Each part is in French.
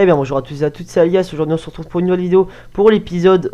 Eh bien bonjour à tous et à toutes, c'est Alias. Aujourd'hui on se retrouve pour une nouvelle vidéo pour l'épisode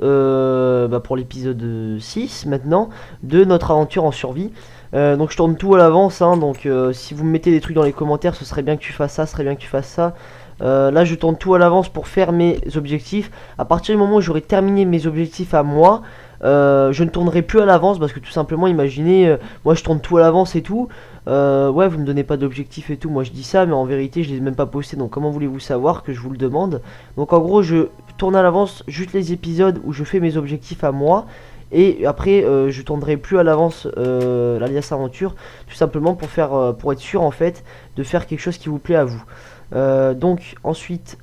6 maintenant de notre aventure en survie. Donc je tourne tout à l'avance, hein, donc si vous me mettez des trucs dans les commentaires, ce serait bien que tu fasses ça, ce serait bien que tu fasses ça. Là je tourne tout à l'avance pour faire mes objectifs. À partir du moment où j'aurai terminé mes objectifs à moi, je ne tournerai plus à l'avance parce que tout simplement imaginez, moi je tourne tout à l'avance et tout. Ouais, vous me donnez pas d'objectifs et tout, moi je dis ça, mais en vérité je les ai même pas postés, donc comment voulez-vous savoir que je vous le demande? Donc en gros je tourne à l'avance juste les épisodes où je fais mes objectifs à moi, et après je tournerai plus à l'avance l'Alias Aventure, tout simplement pour faire, pour être sûr en fait de faire quelque chose qui vous plaît à vous. Donc ensuite,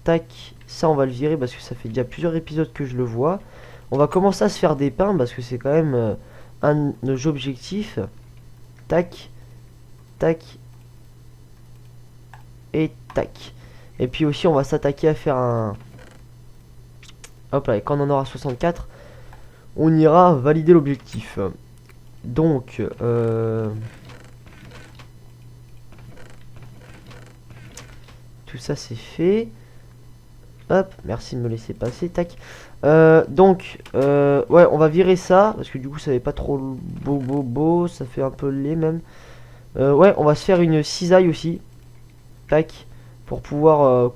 tac, ça on va le virer parce que ça fait déjà plusieurs épisodes que je le vois. On va commencer à se faire des pains parce que c'est quand même un de nos objectifs. Tac, tac et tac. Et puis aussi on va s'attaquer à faire un... Hop là, et quand on en aura 64, on ira valider l'objectif. Donc, tout ça c'est fait. Hop, merci de me laisser passer, tac. Ouais, on va virer ça, parce que du coup ça n'est pas trop beau, ça fait un peu laid même. Ouais, on va se faire une cisaille aussi. Tac, pour pouvoir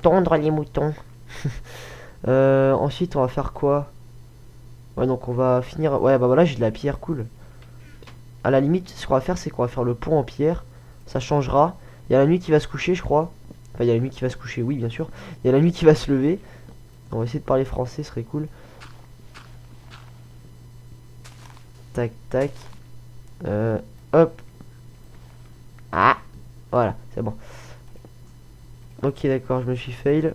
tondre les moutons. Ensuite, on va faire quoi? Ouais, donc on va finir... Ouais, bah voilà, j'ai de la pierre, cool. À la limite, ce qu'on va faire, c'est qu'on va faire le pont en pierre. Ça changera. Il y a la nuit qui va se coucher, je crois. Enfin, il y a la nuit qui va se coucher, oui, bien sûr. Il y a la nuit qui va se lever. On va essayer de parler français, ce serait cool. Tac, tac. Hop. Ah, voilà, c'est bon. Ok, d'accord, je me suis fail.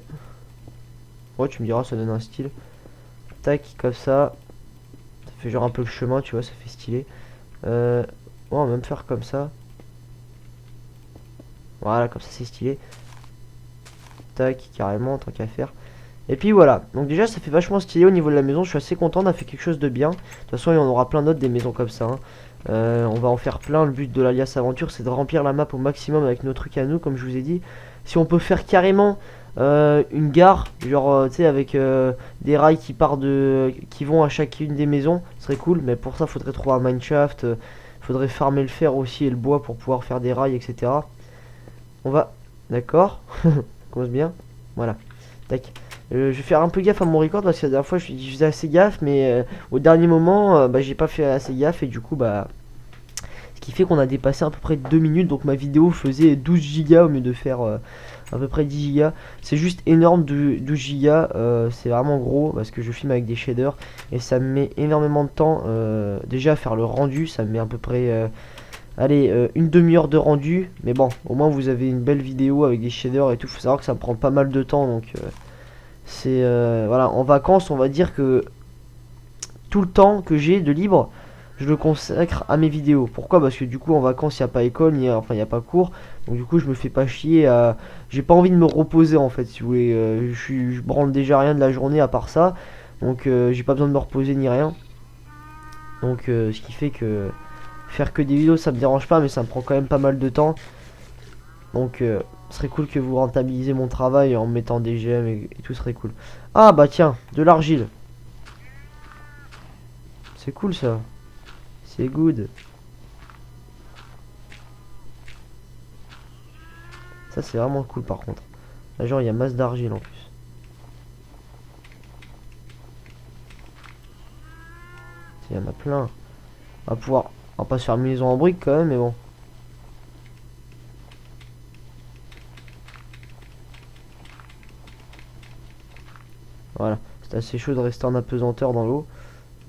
Ouais, tu me diras, ça donne un style. Tac, comme ça. Ça fait genre un peu le chemin, tu vois, ça fait stylé. Ouais, on va même faire comme ça. Voilà, comme ça c'est stylé. Tac, carrément, tant qu'à faire. Et puis voilà, donc déjà ça fait vachement stylé au niveau de la maison, je suis assez content, on a fait quelque chose de bien. De toute façon il y en aura plein d'autres des maisons comme ça, hein. On va en faire plein, le but de l'Alias Aventure c'est de remplir la map au maximum avec nos trucs à nous, comme je vous ai dit. Si on peut faire carrément une gare, genre tu sais avec des rails qui vont à chacune des maisons, ce serait cool, mais pour ça faudrait trouver un mineshaft, faudrait farmer le fer aussi et le bois pour pouvoir faire des rails, etc. On va, d'accord, ça commence bien, voilà, tac. Je vais faire un peu gaffe à mon record parce que la dernière fois je faisais assez gaffe, mais au dernier moment bah, j'ai pas fait assez gaffe, et du coup bah ce qui fait qu'on a dépassé à peu près 2 minutes, donc ma vidéo faisait 12 gigas au lieu de faire à peu près 10 gigas. C'est juste énorme, de 12 gigas, c'est vraiment gros parce que je filme avec des shaders et ça me met énormément de temps déjà à faire le rendu. Ça me met à peu près allez, une demi-heure de rendu, mais bon, au moins vous avez une belle vidéo avec des shaders et tout. Faut savoir que ça me prend pas mal de temps, donc c'est voilà, en vacances on va dire que tout le temps que j'ai de libre je le consacre à mes vidéos. Pourquoi? Parce que du coup en vacances il n'y a pas école, enfin il n'y a pas cours, donc du coup je me fais pas chier à... J'ai pas envie de me reposer en fait, si vous voulez. Je branle déjà rien de la journée à part ça, donc j'ai pas besoin de me reposer ni rien. Donc ce qui fait que faire que des vidéos ça me dérange pas, mais ça me prend quand même pas mal de temps. Donc ce serait cool que vous rentabilisez mon travail en mettant des gemmes et tout serait cool. Ah bah tiens, de l'argile. C'est cool ça. C'est good. Ça c'est vraiment cool par contre. Là genre il y a masse d'argile en plus. Il y en a plein. On va pouvoir... On va pas se faire maison en briques quand même, mais bon. Voilà. C'est assez chaud de rester en apesanteur dans l'eau.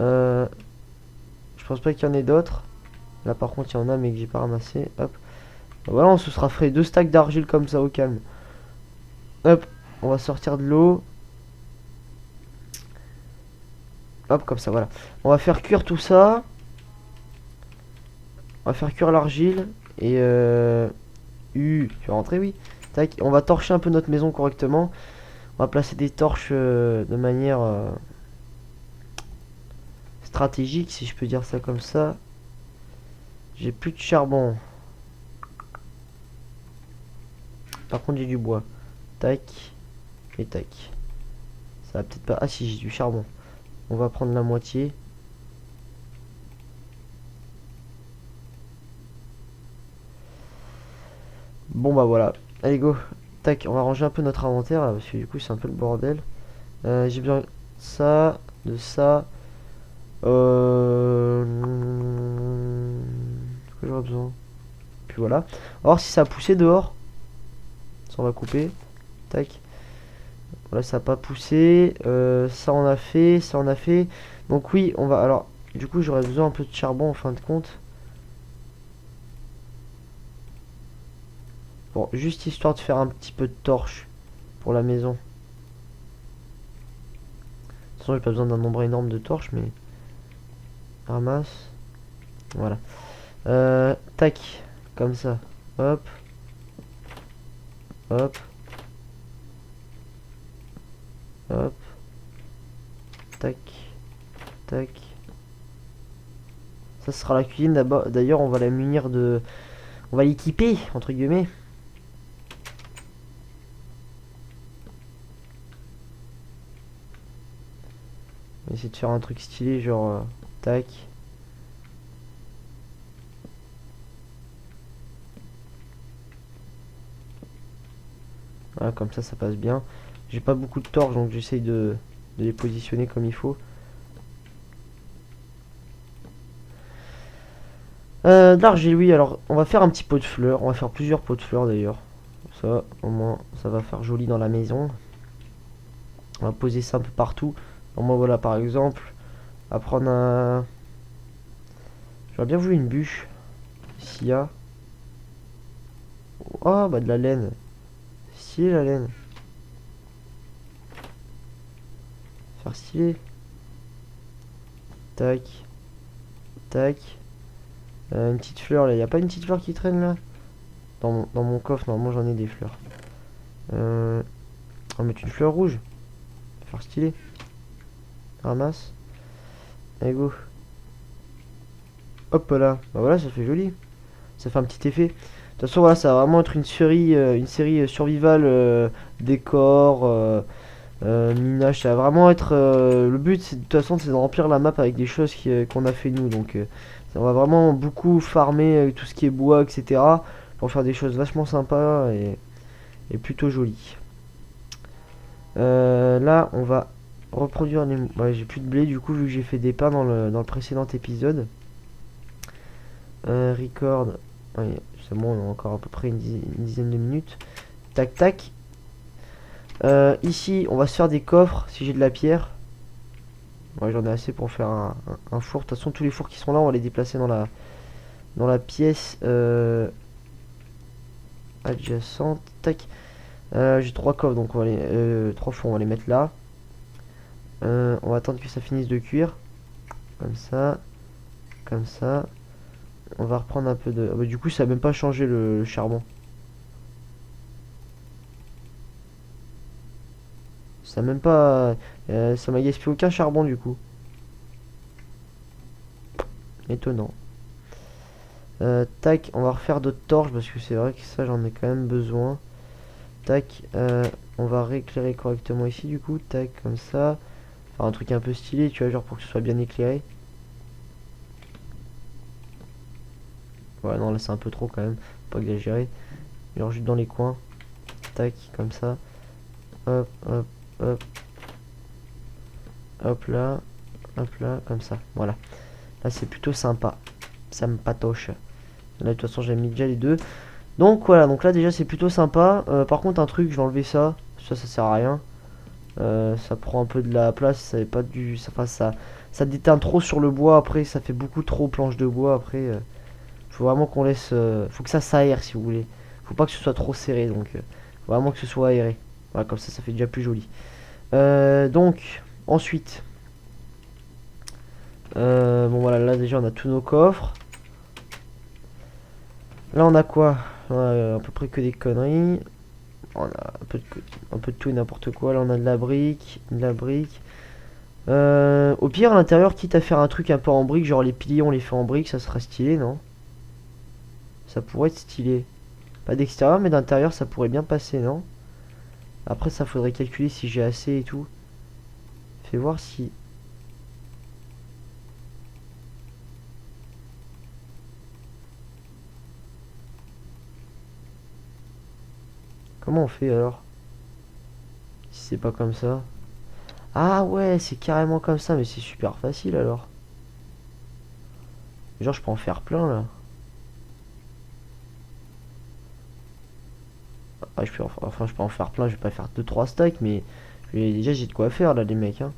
Je pense pas qu'il y en ait d'autres. Là par contre il y en a mais que j'ai pas ramassé. Hop. Voilà, on se sera fait 2 stacks d'argile comme ça au calme. Hop. On va sortir de l'eau. Hop, comme ça, voilà. On va faire cuire tout ça. On va faire cuire l'argile. Et tu vas rentrer, oui. Tac. On va torcher un peu notre maison correctement. On va placer des torches de manière stratégique, si je peux dire ça comme ça. J'ai plus de charbon. Par contre, j'ai du bois. tac, et tac. Ça va peut-être pas... Ah si, j'ai du charbon. On va prendre la moitié. Bon bah voilà. Allez go. Tac, on va ranger un peu notre inventaire là, parce que du coup c'est un peu le bordel. J'ai besoin de ça, de ça. Ce que j'aurais besoin. Puis voilà. On va voir si ça a poussé dehors. Ça on va couper. Tac. Voilà, ça n'a pas poussé. Ça on a fait. Ça on a fait. Donc oui, on va... Alors, du coup j'aurais besoin un peu de charbon en fin de compte. Bon, juste histoire de faire un petit peu de torche pour la maison. De toute façon, j'ai pas besoin d'un nombre énorme de torches, mais... Ramasse. Voilà. Tac. Comme ça. Hop. Hop. Hop. Tac. Tac. Ça sera la cuisine d'abord. D'ailleurs, on va la munir de... On va l'équiper, entre guillemets. On va essayer de faire un truc stylé, genre... tac. Voilà, comme ça passe bien. J'ai pas beaucoup de torches, donc j'essaye de les positionner comme il faut. De l'argile, oui. Alors, on va faire un petit pot de fleurs. On va faire plusieurs pots de fleurs, d'ailleurs. Ça, au moins, ça va faire joli dans la maison. On va poser ça un peu partout. Au moins, voilà, par exemple, à prendre un... J'aurais bien voulu une bûche. S'il y a... Oh, bah de la laine. Stylé, la laine. Faire stylé. Tac. Tac. Une petite fleur, là. Il n'y a pas une petite fleur qui traîne, là? Dans mon coffre, normalement, j'en ai des fleurs. On va mettre une fleur rouge. Faire stylé. Ramasse. Allez, go. Hop là. Bah voilà, ça fait joli. Ça fait un petit effet. De toute façon, voilà, ça va vraiment être une série survival, décor, minage. Ça va vraiment être... le but, c'est de toute façon, c'est de remplir la map avec des choses qu'on a fait nous. Donc, on va vraiment beaucoup farmer tout ce qui est bois, etc. Pour faire des choses vachement sympas et plutôt jolies. Là, on va reproduire les... Ouais, j'ai plus de blé, du coup, vu que j'ai fait des pains dans le précédent épisode. Record. Ouais, c'est bon, on a encore à peu près une dizaine de minutes. Tac, tac. Ici, on va se faire des coffres si j'ai de la pierre. Ouais, j'en ai assez pour faire un four. De toute façon, tous les fours qui sont là, on va les déplacer dans la pièce adjacente. Tac. J'ai 3 coffres, donc on va les, 3 fours, on va les mettre là. On va attendre que ça finisse de cuire. Comme ça. Comme ça. On va reprendre un peu de... Ah bah, du coup, ça n'a même pas changé le charbon. Ça n'a même pas... ça m'a gaspillé aucun charbon, du coup. Étonnant. Tac, on va refaire d'autres torches, parce que c'est vrai que ça, j'en ai quand même besoin. Tac, on va rééclairer correctement ici, du coup. Tac, comme ça. Faire un truc un peu stylé, tu vois, genre pour que ce soit bien éclairé. Ouais, non, là, c'est un peu trop, quand même. Faut pas exagérer. Genre juste dans les coins. Tac, comme ça. Hop, hop, hop. Hop là, comme ça. Voilà. Là, c'est plutôt sympa. Ça me patoche. Là, de toute façon, j'ai mis déjà les deux. Donc, voilà. Donc là, déjà, c'est plutôt sympa. Par contre, un truc, je vais enlever ça. Ça sert à rien. Ça prend un peu de la place. Ça n'est pas du... ça déteint trop sur le bois. Après, ça fait beaucoup trop planches de bois. Après, faut vraiment qu'on laisse... faut que ça s'aère, si vous voulez. Faut pas que ce soit trop serré. Donc, faut vraiment que ce soit aéré. Voilà, comme ça fait déjà plus joli. Donc, ensuite... bon voilà, là déjà on a tous nos coffres. Là on a quoi? On a à peu près que des conneries. On a un peu de tout et n'importe quoi. Là on a de la brique, au pire à l'intérieur, quitte à faire un truc un peu en brique, genre les piliers on les fait en brique, ça sera stylé, non? Ça pourrait être stylé. Pas d'extérieur mais d'intérieur ça pourrait bien passer, non? Après, ça faudrait calculer si j'ai assez et tout. Fais voir si... Comment on fait alors? Si c'est pas comme ça. Ah ouais, c'est carrément comme ça, mais c'est super facile alors. Genre, je peux en faire plein là. Ah, enfin, je peux en faire plein, je vais pas faire 2-3 stacks, mais déjà j'ai de quoi faire là, les mecs. Hein.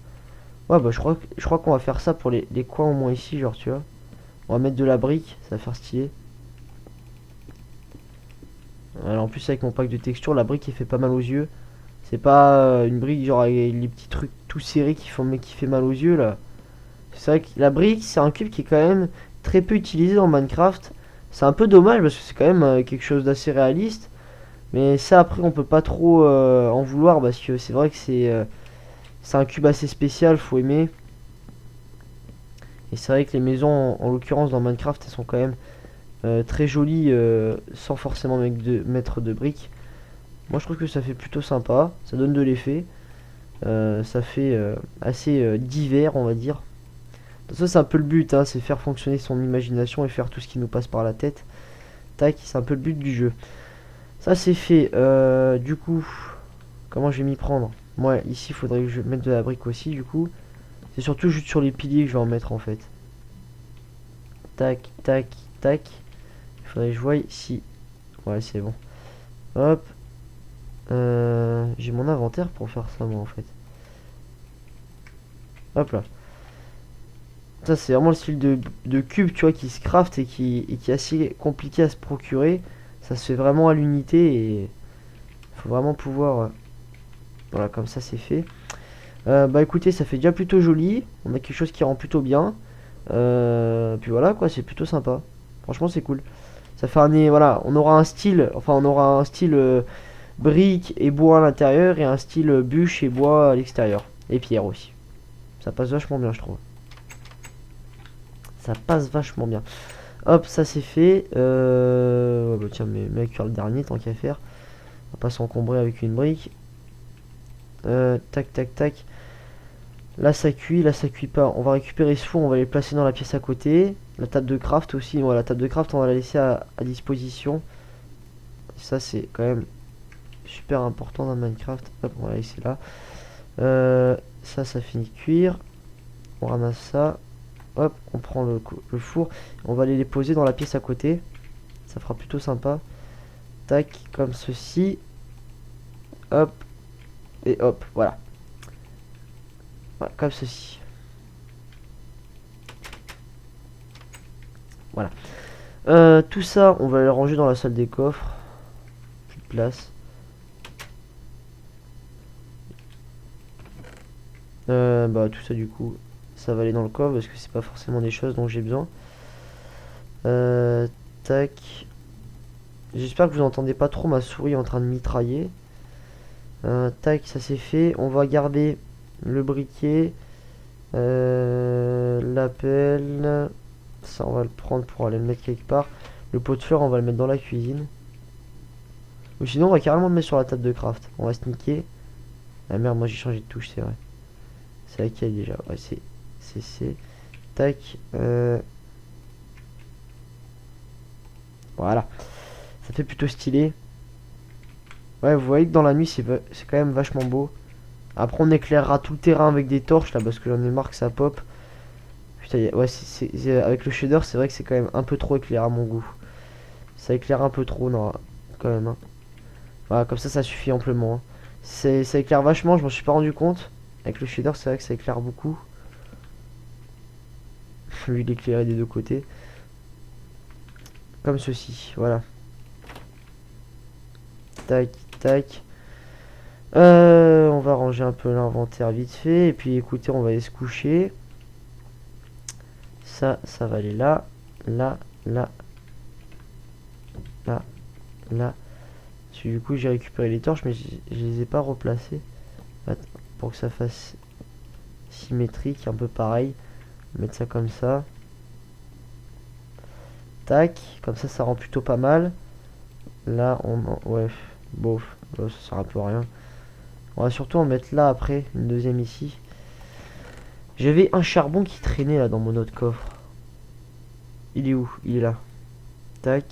Ouais, bah je crois qu'on va faire ça pour les coins au moins ici, genre, tu vois. On va mettre de la brique, ça va faire stylé. Alors, en plus, avec mon pack de texture, la brique, il fait pas mal aux yeux. C'est pas une brique genre avec les petits trucs tout serrés qui fait mal aux yeux là. C'est vrai que la brique, c'est un cube qui est quand même très peu utilisé dans Minecraft. C'est un peu dommage parce que c'est quand même quelque chose d'assez réaliste. Mais ça, après, on peut pas trop en vouloir parce que c'est vrai que c'est un cube assez spécial, faut aimer. Et c'est vrai que les maisons, en l'occurrence dans Minecraft, elles sont quand même très jolies sans forcément mettre de briques. Moi, je trouve que ça fait plutôt sympa, ça donne de l'effet. Ça fait assez divers, on va dire. Ça, c'est un peu le but, hein, c'est faire fonctionner son imagination et faire tout ce qui nous passe par la tête. Tac, c'est un peu le but du jeu. Ça, c'est fait. Du coup, comment je vais m'y prendre? Moi, ici, il faudrait que je mette de la brique aussi, du coup. C'est surtout juste sur les piliers que je vais en mettre, en fait. Tac, tac, tac. Il faudrait que je voie si... Ouais, c'est bon. Hop. J'ai mon inventaire pour faire ça, moi, en fait. Hop là. Ça, c'est vraiment le style de cube, tu vois, qui se craft et qui est assez compliqué à se procurer. Ça se fait vraiment à l'unité et il faut vraiment pouvoir... voilà, comme ça, c'est fait. Bah écoutez, ça fait déjà plutôt joli. On a quelque chose qui rend plutôt bien. Puis voilà, quoi, c'est plutôt sympa. Franchement, c'est cool. Ça fait un... Voilà, on aura un style... Enfin, on aura un style brique et bois à l'intérieur et un style bûche et bois à l'extérieur. Et pierre aussi. Ça passe vachement bien, je trouve. Ça passe vachement bien. Hop, ça c'est fait. Ouais, bah tiens, mais cuire le dernier tant qu'à faire. On va pas s'encombrer avec une brique. Tac, tac, tac. Là ça cuit pas. On va récupérer ce four, on va les placer dans la pièce à côté. La table de craft aussi. Ouais, la table de craft, on va la laisser à disposition. Ça c'est quand même super important dans Minecraft. Hop, on va la laisser là. Ça finit de cuire. On ramasse ça. Hop, on prend le four. On va aller les poser dans la pièce à côté. Ça fera plutôt sympa. Tac, comme ceci. Hop. Et hop, voilà. Voilà, comme ceci. Voilà. Tout ça, on va le ranger dans la salle des coffres. Plus de place. Bah tout ça du coup, ça va aller dans le coffre parce que c'est pas forcément des choses dont j'ai besoin. Tac. J'espère que vous n'entendez pas trop ma souris en train de mitrailler. Tac, ça c'est fait. On va garder le briquet. L'appel. Ça, on va le prendre pour aller le mettre quelque part. Le pot de fleurs, on va le mettre dans la cuisine. Ou sinon, on va carrément le mettre sur la table de craft. On va sneaker. Ah merde, moi j'ai changé de touche, c'est vrai. C'est laquelle déjà? Ouais, c'est. Tac. Voilà. Ça fait plutôt stylé. Ouais, vous voyez que dans la nuit, c'est quand même vachement beau. Après, on éclairera tout le terrain avec des torches là parce que j'en ai marre que ça pop. Putain, ouais, avec le shader, c'est vrai que c'est quand même un peu trop éclairé à mon goût. Ça éclaire un peu trop, non, quand même. Hein. Voilà, comme ça suffit amplement. Hein. Ça éclaire vachement, je m'en suis pas rendu compte. Avec le shader, c'est vrai que ça éclaire beaucoup. Lui, il éclairé des deux côtés. Comme ceci, voilà. Tac, tac. On va ranger un peu l'inventaire vite fait. Et puis écoutez, on va aller se coucher. Ça va aller là, là, là, là, là. Parce que du coup, j'ai récupéré les torches, mais je les ai pas replacées. Pour que ça fasse symétrique, un peu pareil. Mettre ça comme ça. Tac, comme ça rend plutôt pas mal. Là, ouais, bof, ça sert un peu à rien. On va surtout en mettre là après, une deuxième ici. J'avais un charbon qui traînait là dans mon autre coffre. Il est où? Il est là. Tac.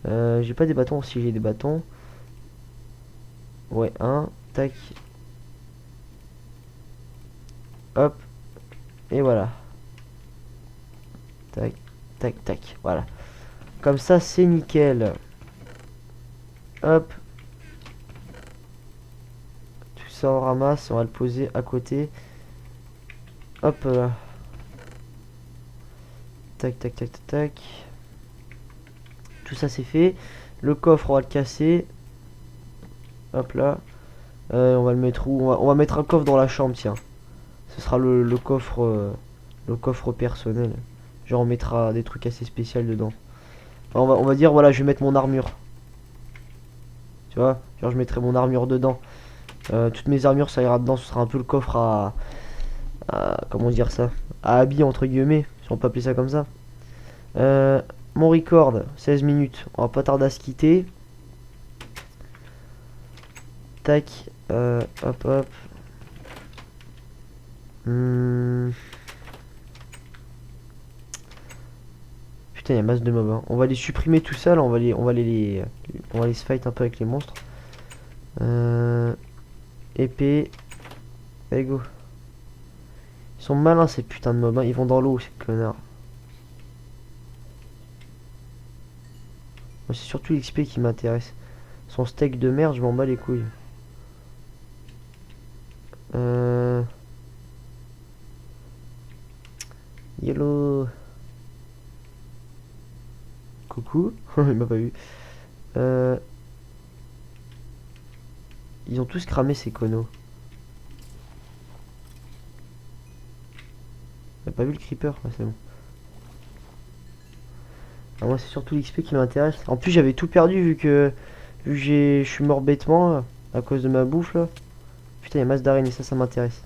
J'ai pas des bâtons, si j'ai des bâtons. Ouais, un. Tac. Hop. Et voilà. Tac, tac, tac. Voilà. Comme ça, c'est nickel. Hop. Tout ça, on ramasse. On va le poser à côté. Hop là. Tac, tac, tac, tac, tac. Tout ça, c'est fait. Le coffre, on va le casser. Hop là. On va le mettre où? On va mettre un coffre dans la chambre, tiens. Ce sera le coffre personnel. Genre on mettra des trucs assez spéciaux dedans. Enfin, on va dire voilà, je vais mettre mon armure. Tu vois, genre je mettrai mon armure dedans. Toutes mes armures ça ira dedans. Ce sera un peu le coffre comment dire ça, à habits entre guillemets, si on peut appeler ça comme ça. Mon record 16 minutes. On va pas tarder à se quitter. Tac. Hop hop. Putain, il y a masse de mobs. Hein. On va les supprimer tout ça. Là, on va les se fight un peu avec les monstres. Épée. Allez, go. Ils sont malins ces putains de mobs. Hein. Ils vont dans l'eau, ces connards. C'est surtout l'XP qui m'intéresse. Son steak de merde, je m'en bats les couilles. Yellow. Coucou. Il m'a pas vu. Ils ont tous cramé ces connos. T'as pas vu le creeper? Ouais, c'est bon. Alors moi c'est surtout l'XP qui m'intéresse. En plus j'avais tout perdu vu que je suis mort bêtement là, à cause de ma bouffe là. Putain il y a masse d'araignées, ça m'intéresse.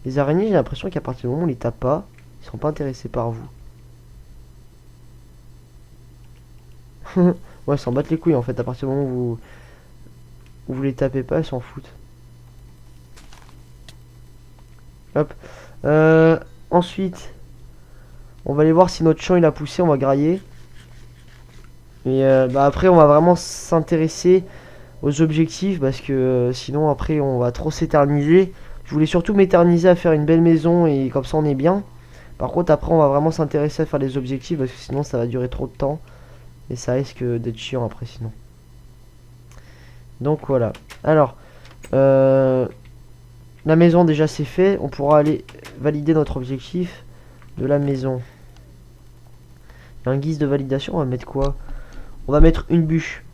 Les araignées j'ai l'impression qu'à partir du moment où on les tape pas, ils sont pas intéressés par vous. Ouais, s'en battent les couilles en fait, à partir du moment où vous les tapez pas, ils s'en foutent. Hop. Ensuite, on va aller voir si notre champ il a poussé, on va grailler. Et bah après, on va vraiment s'intéresser aux objectifs parce que sinon après on va trop s'éterniser. Je voulais surtout m'éterniser à faire une belle maison et comme ça on est bien. Par contre après on va vraiment s'intéresser à faire les objectifs parce que sinon ça va durer trop de temps. Et ça risque d'être chiant après sinon. Donc voilà. Alors, la maison déjà c'est fait. On pourra aller valider notre objectif de la maison. En guise de validation, on va mettre quoi? On va mettre une bûche.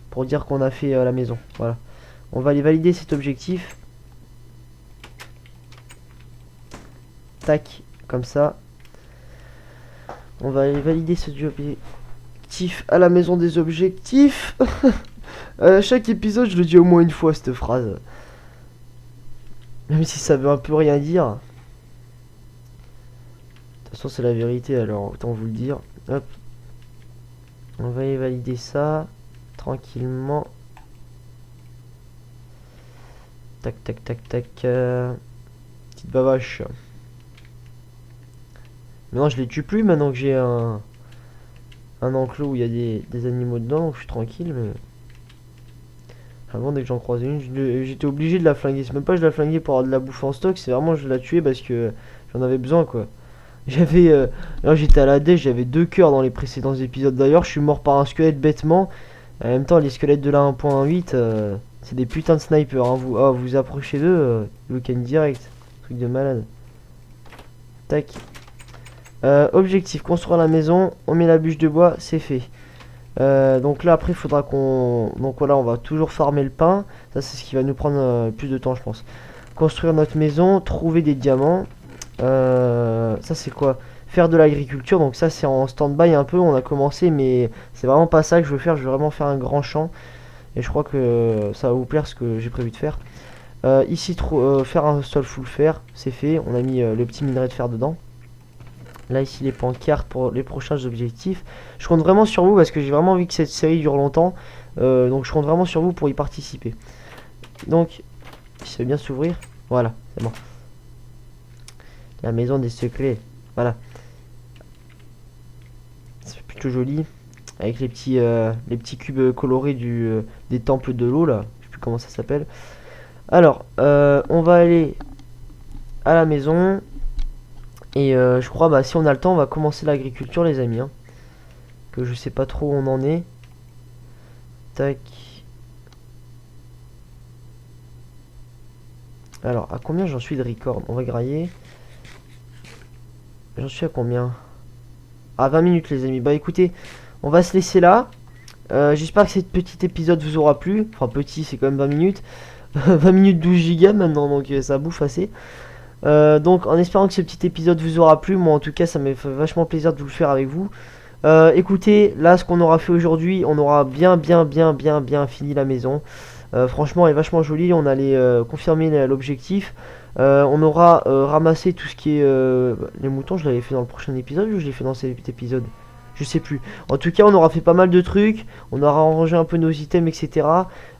Pour dire qu'on a fait la maison. Voilà. On va aller valider cet objectif. Tac, comme ça. On va aller valider ce objectif à la maison des objectifs. Chaque épisode, je le dis au moins une fois cette phrase. Même si ça veut un peu rien dire. De toute façon, c'est la vérité, alors autant vous le dire. Hop. On va aller valider ça tranquillement. Tac, tac, tac, tac. Petite bavache. Maintenant, je les tue plus maintenant que j'ai un enclos où il y a des animaux dedans, donc je suis tranquille. Mais avant, dès que j'en croisais une, j'étais obligé de la flinguer. C'est même pas que je la flinguais pour avoir de la bouffe en stock, c'est vraiment je la tuais parce que j'en avais besoin quoi. J'avais. Là, j'étais à la dé, j'avais 2 cœurs dans les précédents épisodes. D'ailleurs, je suis mort par un squelette bêtement. En même temps, les squelettes de la 1.8, c'est des putains de snipers. Hein. Vous approchez d'eux, ils vous gagnent direct. Truc de malade. Tac. Objectif, construire la maison. On met la bûche de bois, c'est fait. Donc là, après, il faudra qu'on. Donc voilà, on va toujours farmer le pain. Ça, c'est ce qui va nous prendre plus de temps, je pense. Construire notre maison, trouver des diamants. Ça c'est quoi? Faire de l'agriculture, donc ça c'est en stand-by un peu, on a commencé mais c'est vraiment pas ça que je veux faire, je veux vraiment faire un grand champ et je crois que ça va vous plaire ce que j'ai prévu de faire. Ici faire un sol full fer, c'est fait, on a mis le petit minerai de fer dedans. Là ici les pancartes pour les prochains objectifs. Je compte vraiment sur vous parce que j'ai vraiment envie que cette série dure longtemps. Donc je compte vraiment sur vous pour y participer. Donc, si ça veut bien s'ouvrir, voilà, c'est bon. La maison des secrets, voilà. C'est plutôt joli. Avec les petits cubes colorés des temples de l'eau, là. Je sais plus comment ça s'appelle. Alors, on va aller à la maison. Et je crois, bah, si on a le temps, on va commencer l'agriculture, les amis. Hein. Que je sais pas trop où on en est. Tac. Alors, à combien j'en suis de record? On va grailler. J'en suis à combien? À 20 minutes, les amis. Bah écoutez, on va se laisser là. J'espère que cet petit épisode vous aura plu. Enfin, petit, c'est quand même 20 minutes. 20 minutes 12 gigas maintenant, donc ça bouffe assez. Donc, en espérant que ce petit épisode vous aura plu, moi en tout cas, ça m'a fait vachement plaisir de vous le faire avec vous. Écoutez, là, ce qu'on aura fait aujourd'hui, on aura bien fini la maison. Franchement, elle est vachement jolie. On allait confirmer l'objectif. On aura ramassé tout ce qui est les moutons. Je l'avais fait dans le prochain épisode ou je l'ai fait dans cet épisode? Je sais plus. En tout cas, on aura fait pas mal de trucs. On aura rangé un peu nos items, etc.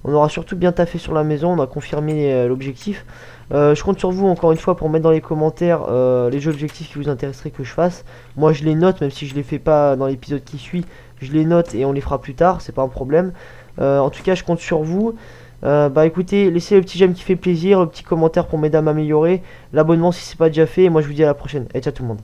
On aura surtout bien taffé sur la maison. On a confirmé l'objectif. Je compte sur vous encore une fois pour mettre dans les commentaires les jeux objectifs qui vous intéresseraient que je fasse. Moi, je les note, même si je les fais pas dans l'épisode qui suit. Je les note et on les fera plus tard. C'est pas un problème. En tout cas, je compte sur vous. Bah écoutez, laissez le petit j'aime qui fait plaisir, le petit commentaire pour m'aider à m'améliorer, l'abonnement si c'est pas déjà fait, et moi je vous dis à la prochaine. Et ciao tout le monde.